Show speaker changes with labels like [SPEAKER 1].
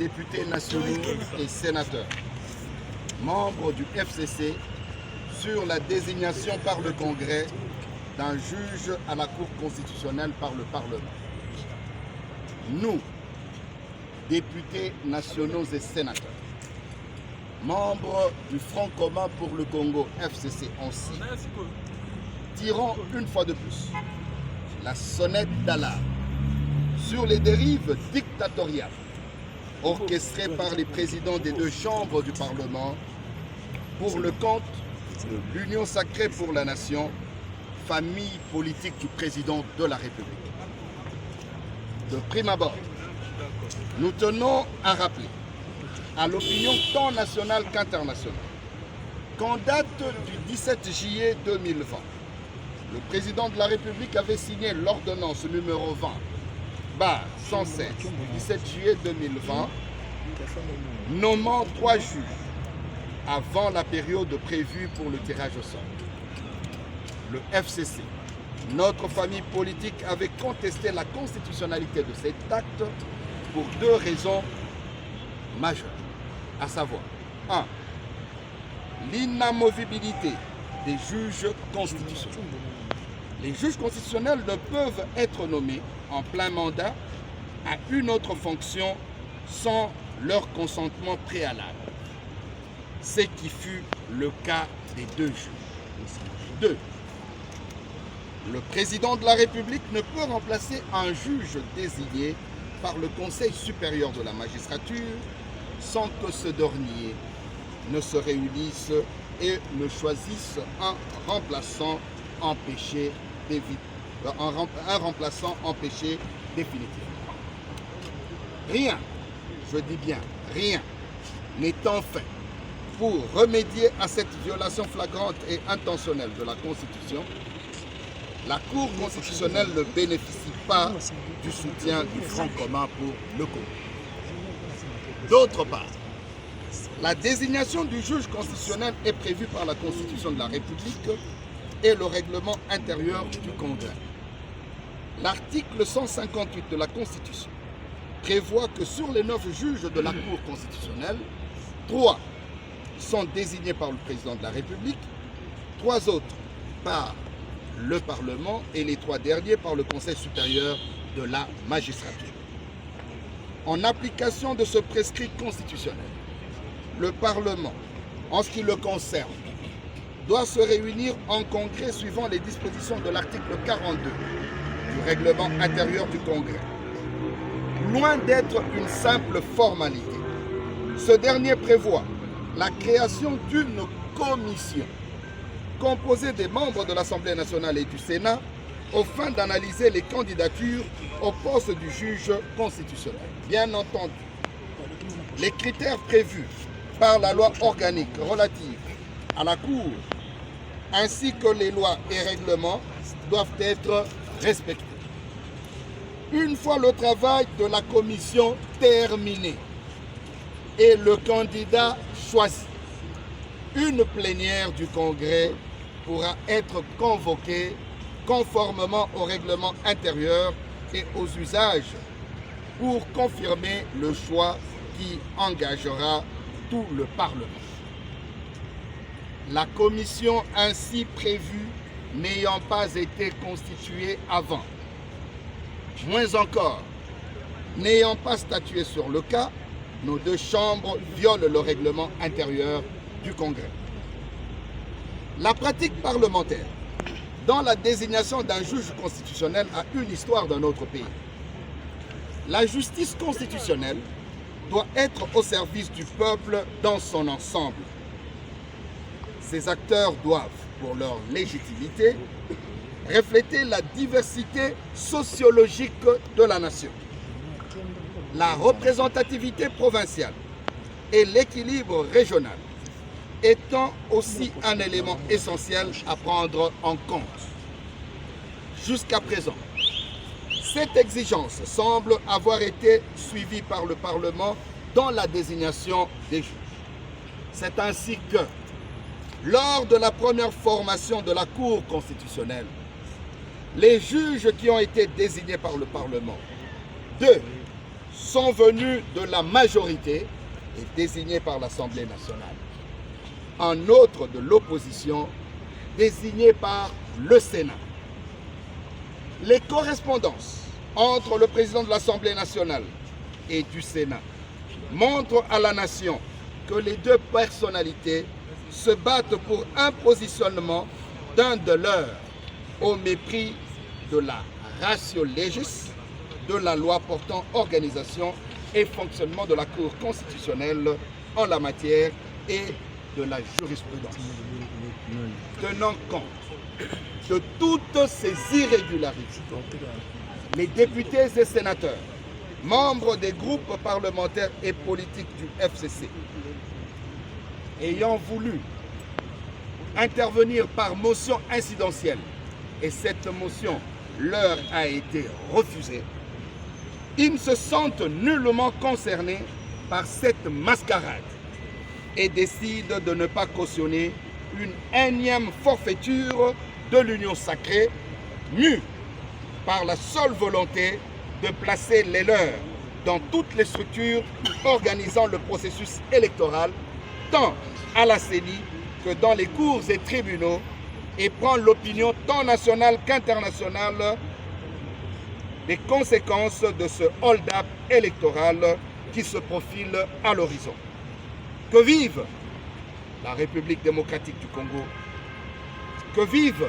[SPEAKER 1] députés nationaux et sénateurs, membres du FCC, sur la désignation par le Congrès d'un juge à la Cour constitutionnelle par le Parlement. Nous, députés nationaux et sénateurs, membres du Front commun pour le Congo, FCC aussi, tirons une fois de plus la sonnette d'alarme sur les dérives dictatoriales orchestrées par les présidents des deux chambres du Parlement pour le compte de l'Union sacrée pour la nation, famille politique du président de la République. De prime abord, nous tenons à rappeler à l'opinion tant nationale qu'internationale qu'en date du 17 juillet 2020, le président de la République avait signé l'ordonnance numéro 20/116 du 17 juillet 2020 nommant 3 juges avant la période prévue pour le tirage au sort. Le FCC, notre famille politique, avait contesté la constitutionnalité de cet acte pour 2 raisons majeures, à savoir 1. L'inamovibilité des juges constitutionnels. Les juges constitutionnels ne peuvent être nommés en plein mandat à une autre fonction sans leur consentement préalable, ce qui fut le cas des 2 juges. 2. Le président de la République ne peut remplacer un juge désigné par le Conseil supérieur de la magistrature sans que ce dernier ne se réunisse et ne choisisse un remplaçant empêché définitivement. Rien, je dis bien rien, n'étant fait pour remédier à cette violation flagrante et intentionnelle de la Constitution, la Cour constitutionnelle ne bénéficie pas du soutien du Front commun pour le Congo. D'autre part, la désignation du juge constitutionnel est prévue par la Constitution de la République et le règlement intérieur du Congrès. L'article 158 de la Constitution prévoit que sur les 9 juges de la Cour constitutionnelle, 3 sont désignés par le président de la République, 3 autres par le Parlement et les 3 derniers par le Conseil supérieur de la magistrature. En application de ce prescrit constitutionnel, le Parlement, en ce qui le concerne, doit se réunir en congrès suivant les dispositions de l'article 42 du règlement intérieur du Congrès. Loin d'être une simple formalité, ce dernier prévoit la création d'une commission composée des membres de l'Assemblée nationale et du Sénat aux fins d'analyser les candidatures au poste du juge constitutionnel. Bien entendu, les critères prévus par la loi organique relative à la Cour ainsi que les lois et règlements doivent être respectés. Une fois le travail de la commission terminé et le candidat choisi, une plénière du Congrès pourra être convoquée conformément au règlement intérieur et aux usages pour confirmer le choix qui engagera tout le Parlement. La commission ainsi prévue n'ayant pas été constituée avant, moins encore, n'ayant pas statué sur le cas, nos 2 chambres violent le règlement intérieur du Congrès. La pratique parlementaire dans la désignation d'un juge constitutionnel a une histoire dans notre pays. La justice constitutionnelle doit être au service du peuple dans son ensemble. Ces acteurs doivent, pour leur légitimité, refléter la diversité sociologique de la nation, la représentativité provinciale et l'équilibre régional étant aussi un élément essentiel à prendre en compte. Jusqu'à présent, cette exigence semble avoir été suivie par le Parlement dans la désignation des juges. C'est ainsi que, lors de la première formation de la Cour constitutionnelle, les juges qui ont été désignés par le Parlement, 2 sont venus de la majorité et désignés par l'Assemblée nationale. Un autre de l'opposition désigné par le Sénat. Les correspondances entre le président de l'Assemblée nationale et du Sénat montrent à la nation que les deux personnalités se battent pour un positionnement d'un de leurs au mépris de la ratio legis, de la loi portant organisation et fonctionnement de la Cour constitutionnelle en la matière et de la jurisprudence. Tenant compte de toutes ces irrégularités, les députés et sénateurs, membres des groupes parlementaires et politiques du FCC, ayant voulu intervenir par motion incidentielle, et cette motion leur a été refusée, ils ne se sentent nullement concernés par cette mascarade et décident de ne pas cautionner une énième forfaiture de l'union sacrée, mue par la seule volonté de placer les leurs dans toutes les structures organisant le processus électoral, tant à la CENI que dans les cours et tribunaux, et prendre l'opinion tant nationale qu'internationale des conséquences de ce hold-up électoral qui se profile à l'horizon. Que vive la République démocratique du Congo, que vive